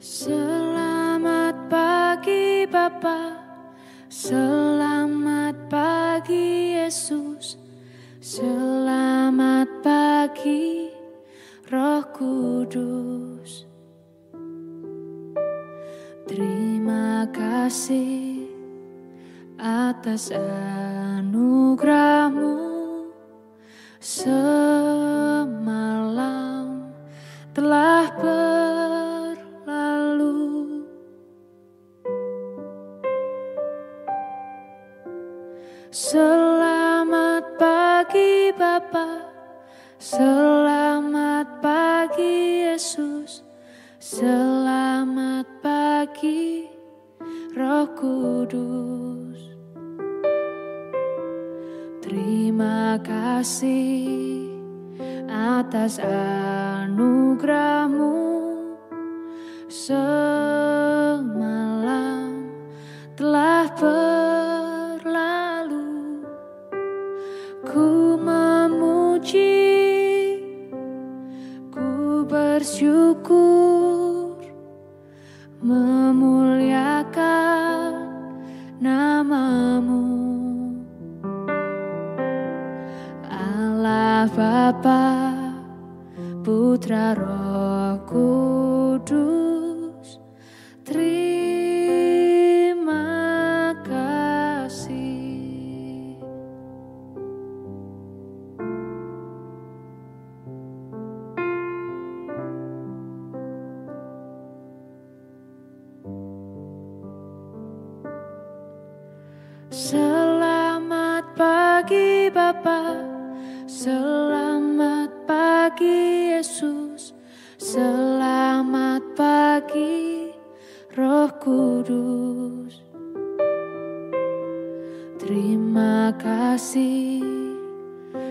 Selamat pagi Bapa, selamat pagi Yesus, selamat pagi Roh Kudus. Terima kasih atas anugerah-Mu, semalam telah berlalu. Selamat pagi Bapa, selamat pagi Yesus, selamat pagi Roh Kudus. Terima kasih atas anugerah-Mu, semalam telah berlalu. Ku memuji, ku bersyukur, memuliakan nama-Mu. Allah Bapa, Putra Roh Kudus, terima kasih. Selamat pagi Bapa, selamat pagi Yesus, selamat pagi Roh Kudus. Terima kasih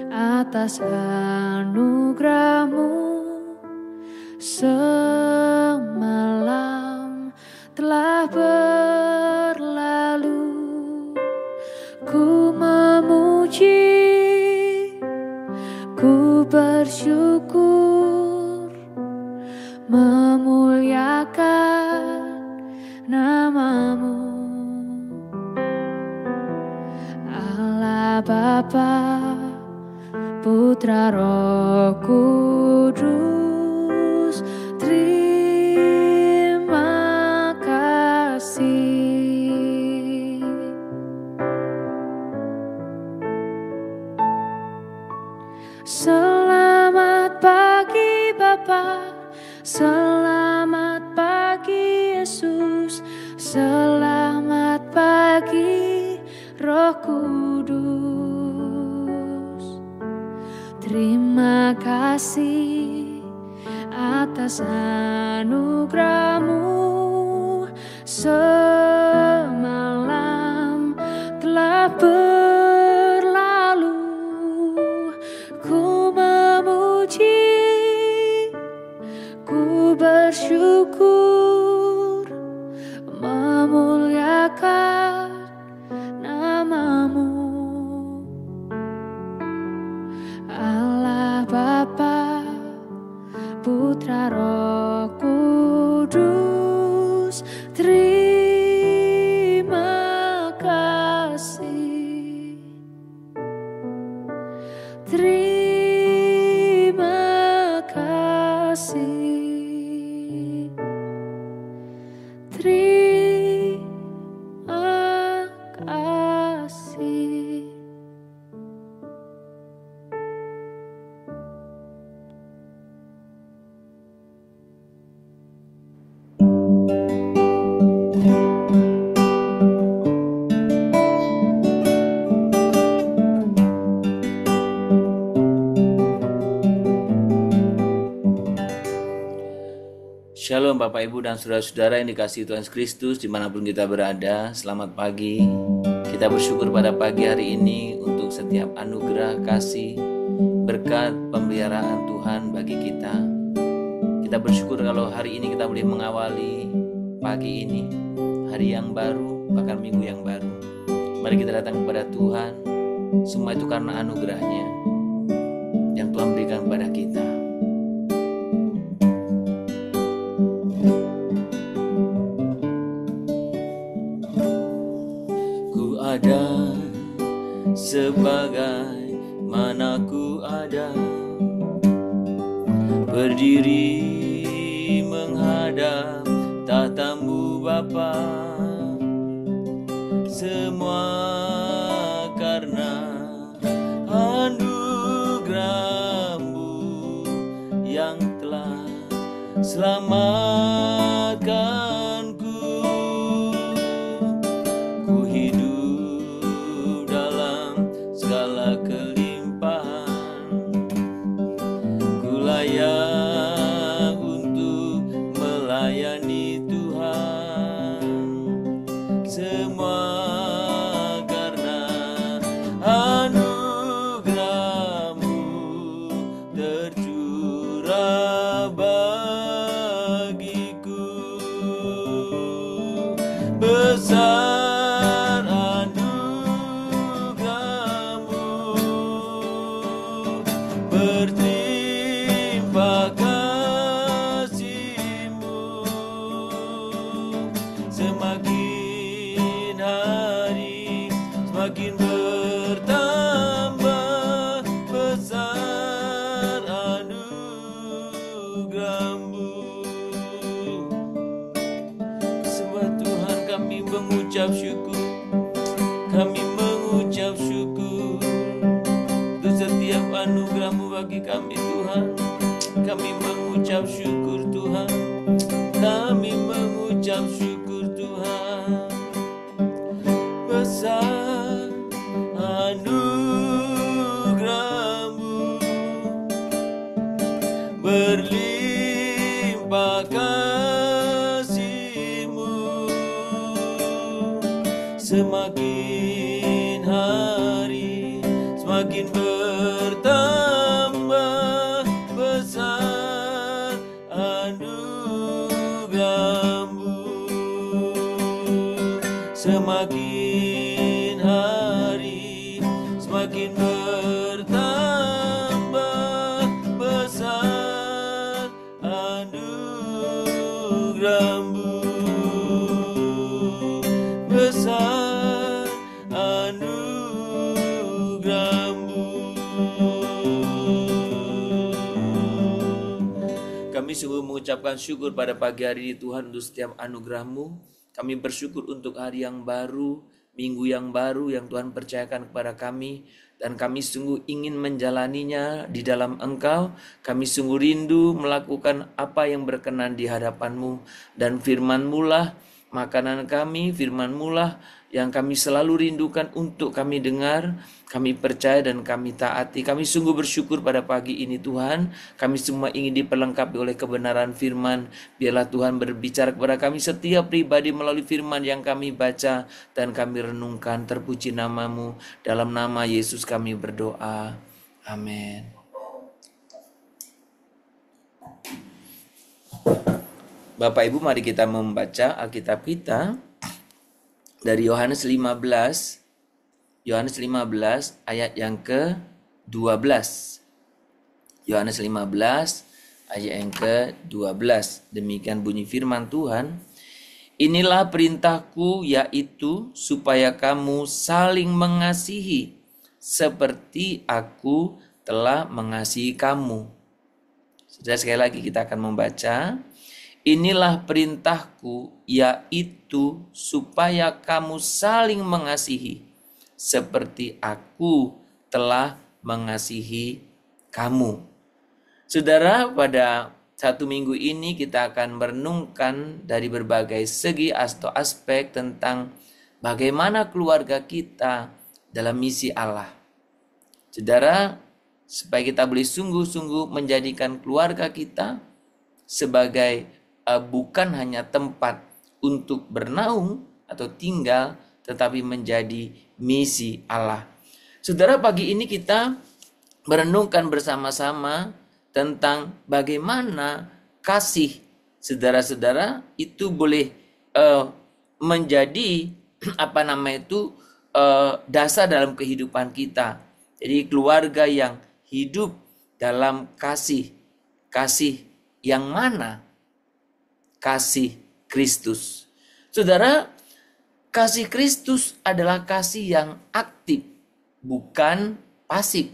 atas anugerah-Mu, semalam telah berlalu. Ku memuji, ku bersyukur, memuliakan nama-Mu. Allah Bapa, Putra Roh Kudus, terima kasih. Selamat pagi Bapa, selamat pagi Yesus, selamat pagi Roh Kudus. Terima kasih atas anugerah-Mu, semalam telah berlalu. Ku memuji, ku bersyukur, memuliakan nama-Mu. Allah Bapa, Putra Roh Kudus, terima kasih. Terima kasih. Terima kasih. Shalom Bapak Ibu dan Saudara-saudara yang dikasihi Tuhan Yesus Kristus dimanapun kita berada. Selamat pagi. Kita bersyukur pada pagi hari ini untuk setiap anugerah, kasih, berkat, pemeliharaan Tuhan bagi kita. Kita bersyukur kalau hari ini kita boleh mengawali pagi ini, hari yang baru, bahkan minggu yang baru. Mari kita datang kepada Tuhan. Semua itu karena anugerah-Nya yang Tuhan berikan kepada kita. berdiri menghadap tatamu Bapa, semua karena anugerah-Mu yang telah selamatkanku. Ku hidup dalam segala kelimpahan, ku layak untuk melayani Tuhan. Semua karena anugerah-Mu tercurah bagiku. Besar anugerah-Mu, berterima kasih-Mu. Semakin hari semakin bertambah besar anugerah-Mu. Sebab Tuhan kami mengucap syukur, kami mengucap syukur untuk setiap anugerah-Mu bagi kami Tuhan. Kami mengucap syukur Tuhan, kami mengucap syukur Tuhan. Besar anugerah-Mu, berlimpah kasih-Mu. Semakin hari semakin bertambah besar anugerah-Mu. Semakin hari semakin bertambah besar anugerah-Mu. Besar anugerah-Mu. Kami sungguh mengucapkan syukur pada pagi hari ini Tuhan untuk setiap anugerah-Mu. Kami bersyukur untuk hari yang baru, minggu yang baru yang Tuhan percayakan kepada kami. Dan kami sungguh ingin menjalaninya di dalam Engkau. Kami sungguh rindu melakukan apa yang berkenan di hadapan-Mu. Dan firman-Mu lah makanan kami, firman-Mu lah yang kami selalu rindukan untuk kami dengar, kami percaya dan kami taati. Kami sungguh bersyukur pada pagi ini Tuhan. Kami semua ingin diperlengkapi oleh kebenaran firman. Biarlah Tuhan berbicara kepada kami setiap pribadi melalui firman yang kami baca dan kami renungkan. Terpuji nama-Mu. Dalam nama Yesus kami berdoa. Amin. Bapak Ibu, mari kita membaca Alkitab kita dari Yohanes 15 ayat yang ke-12. Yohanes 15 ayat yang ke-12. Demikian bunyi firman Tuhan. Inilah perintahku, yaitu supaya kamu saling mengasihi seperti aku telah mengasihi kamu. Sudah, sekali lagi kita akan membaca. Inilah perintahku, yaitu supaya kamu saling mengasihi seperti aku telah mengasihi kamu. Saudara, pada satu minggu ini kita akan merenungkan dari berbagai segi atau aspek tentang bagaimana keluarga kita dalam misi Allah. Saudara, supaya kita boleh sungguh-sungguh menjadikan keluarga kita sebagai bukan hanya tempat untuk bernaung atau tinggal, tetapi menjadi misi Allah. Saudara, pagi ini kita merenungkan bersama-sama tentang bagaimana kasih saudara-saudara itu boleh menjadi dasar dalam kehidupan kita. Jadi keluarga yang hidup dalam kasih yang mana? Kasih Kristus. Saudara, kasih Kristus adalah kasih yang aktif, bukan pasif.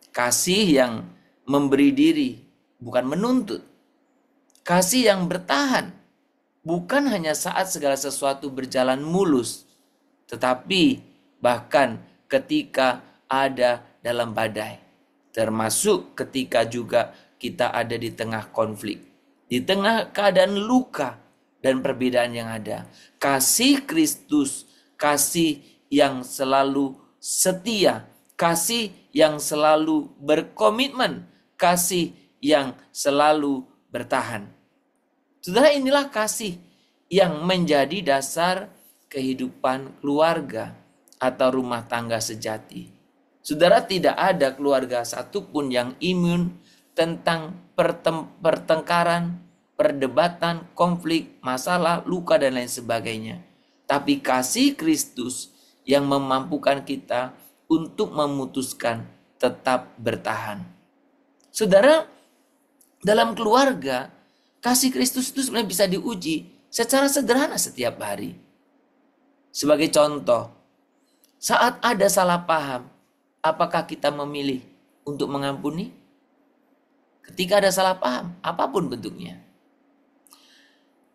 Kasih yang memberi diri, bukan menuntut. Kasih yang bertahan, bukan hanya saat segala sesuatu berjalan mulus, tetapi bahkan ketika ada dalam badai. Termasuk ketika juga kita ada di tengah konflik, di tengah keadaan luka dan perbedaan yang ada. Kasih Kristus, kasih yang selalu setia, kasih yang selalu berkomitmen, kasih yang selalu bertahan. Saudara, inilah kasih yang menjadi dasar kehidupan keluarga atau rumah tangga sejati. Saudara, tidak ada keluarga satupun yang imun tentang pertengkaran, perdebatan, konflik, masalah, luka, dan lain sebagainya. Tapi kasih Kristus yang memampukan kita untuk memutuskan tetap bertahan. Saudara, dalam keluarga, kasih Kristus itu sebenarnya bisa diuji secara sederhana setiap hari. Sebagai contoh, saat ada salah paham, apakah kita memilih untuk mengampuni? Ketika ada salah paham, apapun bentuknya.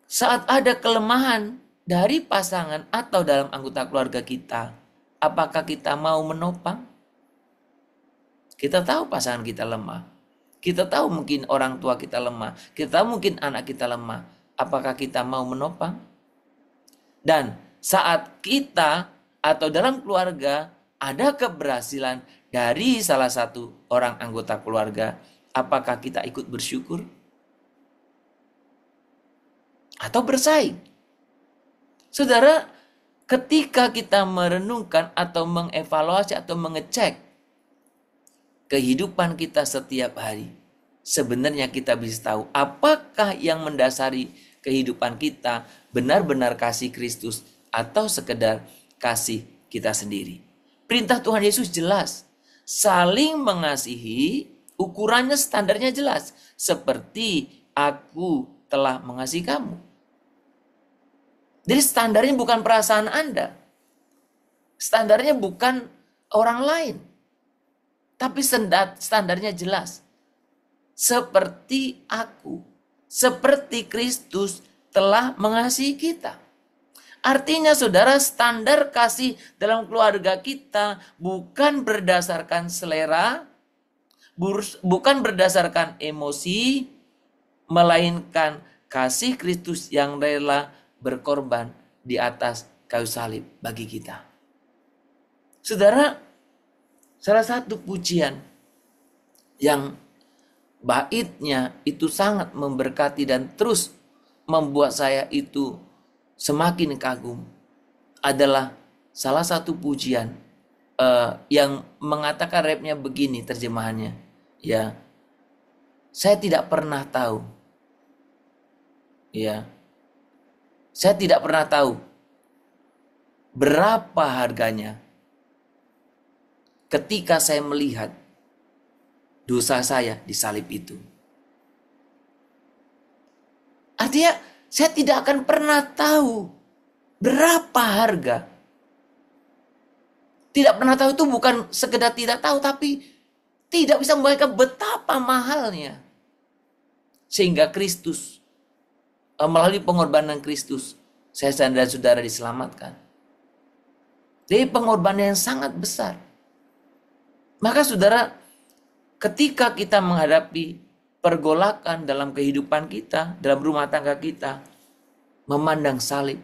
Saat ada kelemahan dari pasangan atau dalam anggota keluarga kita, apakah kita mau menopang? Kita tahu pasangan kita lemah. Kita tahu mungkin orang tua kita lemah. Kita tahu mungkin anak kita lemah. Apakah kita mau menopang? Dan saat kita atau dalam keluarga ada keberhasilan dari salah satu orang anggota keluarga, apakah kita ikut bersyukur? Atau bersaing? Saudara, ketika kita merenungkan atau mengevaluasi atau mengecek kehidupan kita setiap hari, sebenarnya kita bisa tahu apakah yang mendasari kehidupan kita benar-benar kasih Kristus atau sekedar kasih kita sendiri. Perintah Tuhan Yesus jelas, saling mengasihi, ukurannya standarnya jelas, seperti aku telah mengasihi kamu. Jadi standarnya bukan perasaan Anda, standarnya bukan orang lain, tapi standarnya jelas. Seperti aku, seperti Kristus telah mengasihi kita. Artinya saudara, standar kasih dalam keluarga kita bukan berdasarkan selera, bukan berdasarkan emosi, melainkan kasih Kristus yang rela berkorban di atas kayu salib bagi kita. Saudara, salah satu pujian yang baitnya itu sangat memberkati dan terus membuat saya itu semakin kagum adalah salah satu pujian yang mengatakan rapnya begini terjemahannya. Ya, saya tidak pernah tahu. Ya, saya tidak pernah tahu berapa harganya ketika saya melihat dosa saya di salib itu. Artinya saya tidak akan pernah tahu berapa harga. Tidak pernah tahu itu bukan sekedar tidak tahu, tapi tidak bisa membayangkan betapa mahalnya. Sehingga Kristus, melalui pengorbanan Kristus, saya dan saudara diselamatkan. Jadi pengorbanan yang sangat besar. Maka saudara, ketika kita menghadapi pergolakan dalam kehidupan kita, dalam rumah tangga kita, memandang salib,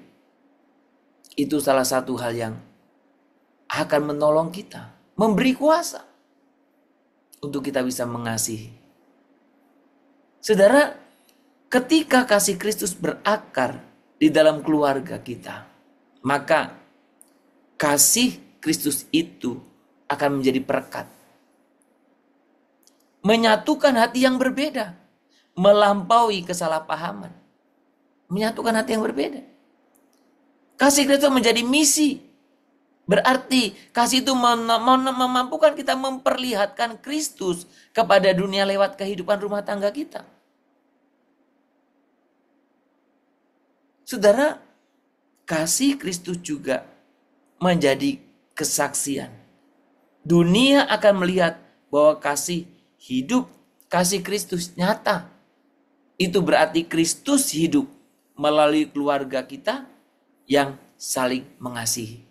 itu salah satu hal yang akan menolong kita, memberi kuasa untuk kita bisa mengasihi. Saudara, ketika kasih Kristus berakar di dalam keluarga kita, maka kasih Kristus itu akan menjadi perekat. Menyatukan hati yang berbeda, melampaui kesalahpahaman. Menyatukan hati yang berbeda. Kasih Kristus menjadi misi. Berarti kasih itu memampukan kita memperlihatkan Kristus kepada dunia lewat kehidupan rumah tangga kita. Saudara, kasih Kristus juga menjadi kesaksian. Dunia akan melihat bahwa kasih hidup kasih Kristus nyata. Itu berarti Kristus hidup melalui keluarga kita yang saling mengasihi.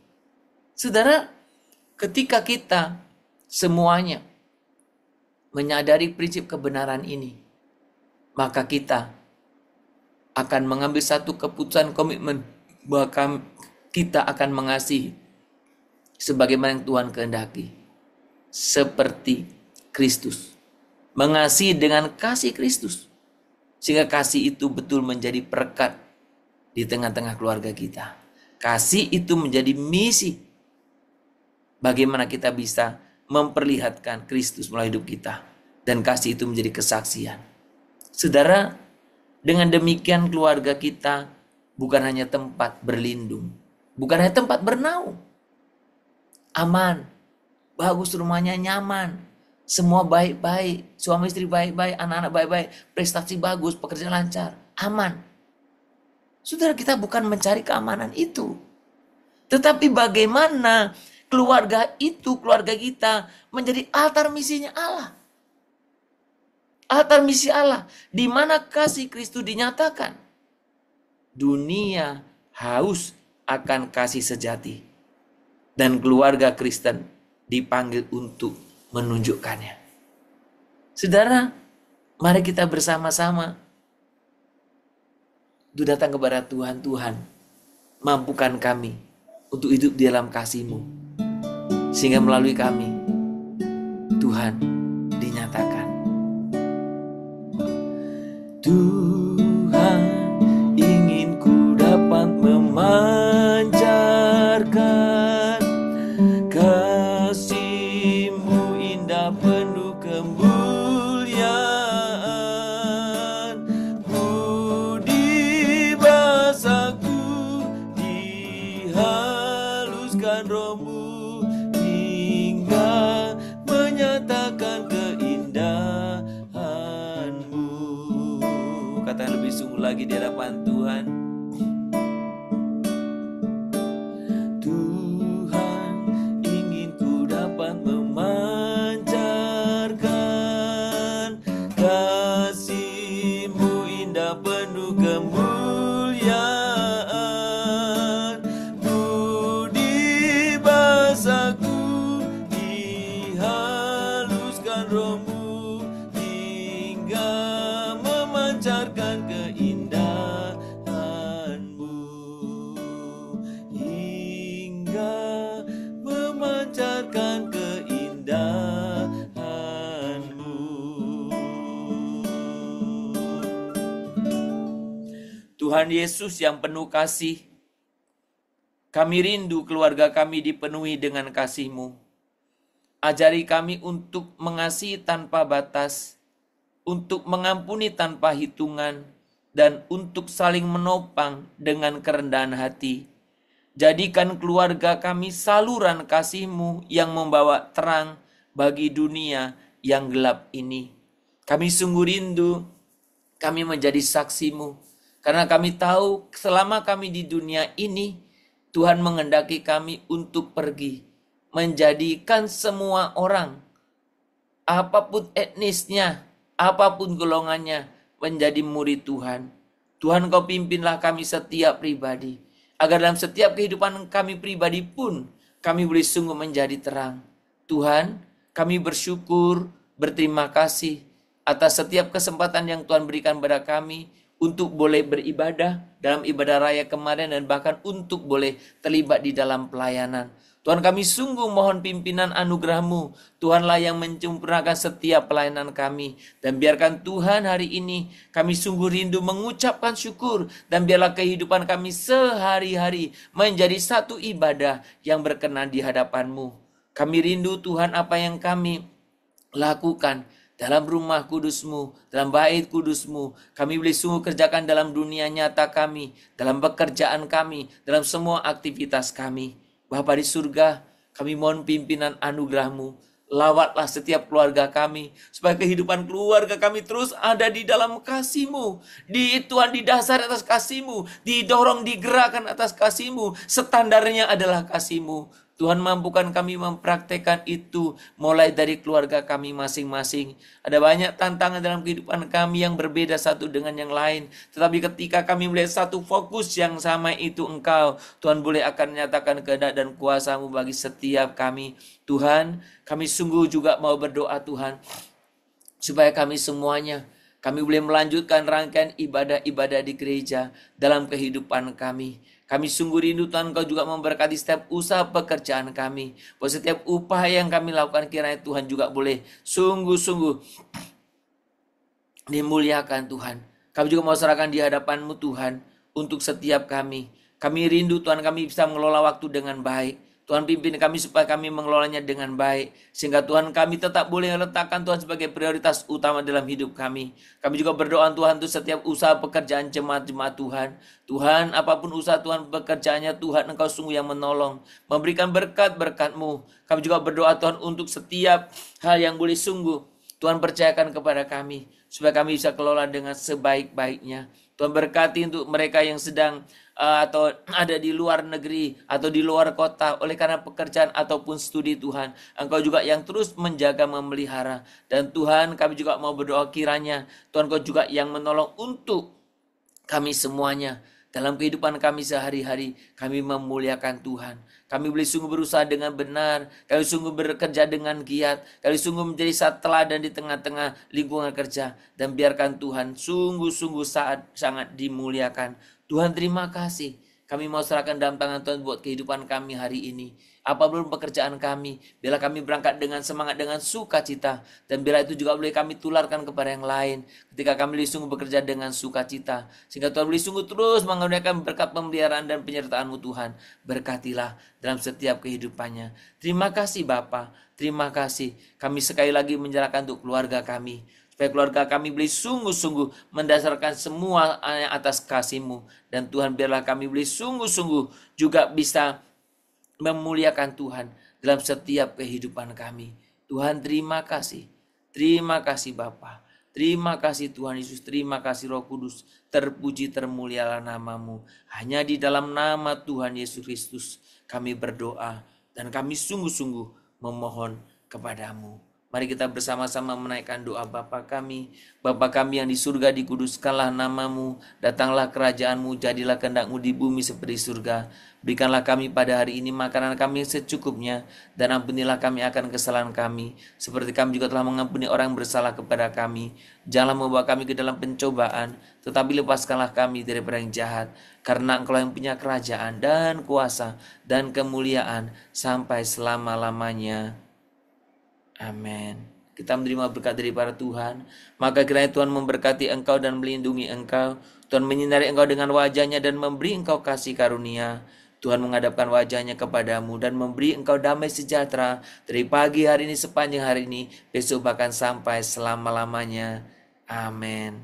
Saudara, ketika kita semuanya menyadari prinsip kebenaran ini, maka kita akan mengambil satu keputusan komitmen bahwa kita akan mengasihi sebagaimana yang Tuhan kehendaki, seperti Kristus. Mengasihi dengan kasih Kristus, sehingga kasih itu betul menjadi perekat di tengah-tengah keluarga kita. Kasih itu menjadi misi bagaimana kita bisa memperlihatkan Kristus melalui hidup kita, dan kasih itu menjadi kesaksian. Saudara, dengan demikian keluarga kita bukan hanya tempat berlindung, bukan hanya tempat bernaung. Aman, bagus, rumahnya nyaman, semua baik-baik, suami istri baik-baik, anak-anak baik-baik, prestasi bagus, pekerjaan lancar, aman. Saudara, kita bukan mencari keamanan itu. Tetapi bagaimana keluarga itu, keluarga kita menjadi altar misinya Allah. Altar misi Allah, di mana kasih Kristus dinyatakan. Dunia haus akan kasih sejati, dan keluarga Kristen dipanggil untuk menunjukkannya. Saudara, mari kita bersama-sama datang kepada Tuhan. Tuhan, mampukan kami untuk hidup di dalam kasih-Mu, sehingga melalui kami Tuhan dinyatakan. Tuhan, ingin ku dapat memancarkan kasih-Mu indah penuh kemuliaan. Budi bahasaku dihaluskan Roh-Mu hingga menyatakan keindahan-Mu. Kata lebih sungguh lagi di hadapan Tuhan. Tuhan, ingin ku dapat memancarkan kasih-Mu indah penuh kemuliaan. Budi bahasaku dihaluskan Roh-Mu hingga memancarkan keindahan-Mu, hingga memancarkan keindahan-Mu. Tuhan Yesus yang penuh kasih, kami rindu keluarga kami dipenuhi dengan kasih-Mu. Ajari kami untuk mengasihi tanpa batas, untuk mengampuni tanpa hitungan, dan untuk saling menopang dengan kerendahan hati. Jadikan keluarga kami saluran kasih-Mu yang membawa terang bagi dunia yang gelap ini. Kami sungguh rindu kami menjadi saksi-Mu, karena kami tahu selama kami di dunia ini, Tuhan menghendaki kami untuk pergi, menjadikan semua orang, apapun etnisnya, apapun golongannya, menjadi murid Tuhan. Tuhan, Kau pimpinlah kami setiap pribadi, agar dalam setiap kehidupan kami pribadi pun, kami boleh sungguh menjadi terang. Tuhan, kami bersyukur, berterima kasih atas setiap kesempatan yang Tuhan berikan kepada kami untuk boleh beribadah dalam ibadah raya kemarin, dan bahkan untuk boleh terlibat di dalam pelayanan. Tuhan, kami sungguh mohon pimpinan anugerah-Mu. Tuhanlah yang menyempurnakan setiap pelayanan kami. Dan biarkan Tuhan hari ini kami sungguh rindu mengucapkan syukur. Dan biarlah kehidupan kami sehari-hari menjadi satu ibadah yang berkenan di hadapan-Mu. Kami rindu Tuhan apa yang kami lakukan dalam rumah kudus-Mu, dalam bait kudus-Mu. Kami boleh sungguh kerjakan dalam dunia nyata kami, dalam pekerjaan kami, dalam semua aktivitas kami. Bapa di surga, kami mohon pimpinan anugerah-Mu. Lawatlah setiap keluarga kami, supaya kehidupan keluarga kami terus ada di dalam kasih-Mu. Tuhan didasar atas kasih-Mu, didorong, digerakkan atas kasih-Mu. Standarnya adalah kasih-Mu. Tuhan mampukan kami mempraktekkan itu mulai dari keluarga kami masing-masing. Ada banyak tantangan dalam kehidupan kami yang berbeda satu dengan yang lain. Tetapi ketika kami melihat satu fokus yang sama itu Engkau, Tuhan boleh akan menyatakan kehendak dan kuasa-Mu bagi setiap kami. Tuhan, kami sungguh juga mau berdoa Tuhan, supaya kami semuanya, kami boleh melanjutkan rangkaian ibadah-ibadah di gereja dalam kehidupan kami. Kami sungguh rindu Tuhan Engkau juga memberkati setiap usaha pekerjaan kami. Bahwa setiap upah yang kami lakukan kiranya Tuhan juga boleh sungguh-sungguh dimuliakan Tuhan. Kami juga mau serahkan di hadapan-Mu Tuhan untuk setiap kami. Kami rindu Tuhan kami bisa mengelola waktu dengan baik. Tuhan pimpin kami supaya kami mengelolanya dengan baik. Sehingga Tuhan kami tetap boleh letakkan Tuhan sebagai prioritas utama dalam hidup kami. Kami juga berdoa Tuhan untuk setiap usaha pekerjaan jemaat-jemaat Tuhan. Tuhan, apapun usaha Tuhan pekerjaannya, Tuhan Engkau sungguh yang menolong. Memberikan berkat-berkat-Mu. Kami juga berdoa Tuhan untuk setiap hal yang boleh sungguh Tuhan percayakan kepada kami. Supaya kami bisa kelola dengan sebaik-baiknya. Tuhan berkati untuk mereka yang sedang atau ada di luar negeri atau di luar kota oleh karena pekerjaan ataupun studi Tuhan. Engkau juga yang terus menjaga memelihara. Dan Tuhan kami juga mau berdoa kiranya Tuhan Engkau juga yang menolong untuk kami semuanya. Dalam kehidupan kami sehari-hari kami memuliakan Tuhan. Kami boleh sungguh berusaha dengan benar. Kami sungguh bekerja dengan giat. Kami sungguh menjadi satu teladan di tengah-tengah lingkungan kerja. Dan biarkan Tuhan sungguh-sungguh sangat dimuliakan. Tuhan terima kasih. Kami mau serahkan dalam tangan Tuhan buat kehidupan kami hari ini. Apapun pekerjaan kami, bila kami berangkat dengan semangat, dengan sukacita. Dan bila itu juga boleh kami tularkan kepada yang lain. Ketika kami boleh sungguh bekerja dengan sukacita. Sehingga Tuhan boleh sungguh terus menggunakan berkat pemeliharaan dan penyertaan-Mu Tuhan. Berkatilah dalam setiap kehidupannya. Terima kasih Bapa. Terima kasih. Kami sekali lagi menyerahkan untuk keluarga kami. Supaya keluarga kami boleh sungguh-sungguh mendasarkan semua atas kasih-Mu. Dan Tuhan biarlah kami boleh sungguh-sungguh juga bisa memuliakan Tuhan dalam setiap kehidupan kami. Tuhan terima kasih. Terima kasih Bapa. Terima kasih Tuhan Yesus. Terima kasih Roh Kudus. Terpuji termulialah nama-Mu. Hanya di dalam nama Tuhan Yesus Kristus kami berdoa. Dan kami sungguh-sungguh memohon kepadamu. Mari kita bersama-sama menaikkan doa Bapa kami. Bapa kami yang di surga, dikuduskanlah nama-Mu. Datanglah kerajaan-Mu, jadilah kehendak-Mu di bumi seperti surga. Berikanlah kami pada hari ini makanan kami secukupnya. Dan ampunilah kami akan kesalahan kami. Seperti kami juga telah mengampuni orang yang bersalah kepada kami. Janganlah membawa kami ke dalam pencobaan. Tetapi lepaskanlah kami daripada yang jahat. Karena Engkau yang punya kerajaan dan kuasa dan kemuliaan sampai selama-lamanya. Amin. Kita menerima berkat daripada Tuhan. Maka kiranya Tuhan memberkati engkau dan melindungi engkau. Tuhan menyinari engkau dengan wajahnya dan memberi engkau kasih karunia. Tuhan menghadapkan wajahnya kepadamu dan memberi engkau damai sejahtera dari pagi hari ini sepanjang hari ini, besok bahkan sampai selama-lamanya. Amin.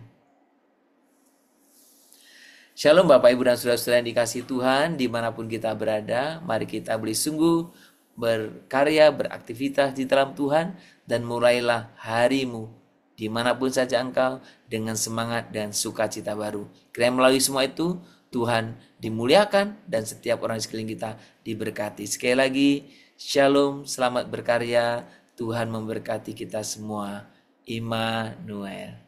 Shalom Bapak Ibu dan Saudara-saudara yang dikasihi Tuhan, dimanapun kita berada, mari kita boleh sungguh berkarya, beraktivitas di dalam Tuhan, dan mulailah harimu dimanapun saja engkau dengan semangat dan sukacita baru. Kiranya melalui semua itu Tuhan dimuliakan dan setiap orang di sekeliling kita diberkati. Sekali lagi, shalom, selamat berkarya, Tuhan memberkati kita semua. Immanuel.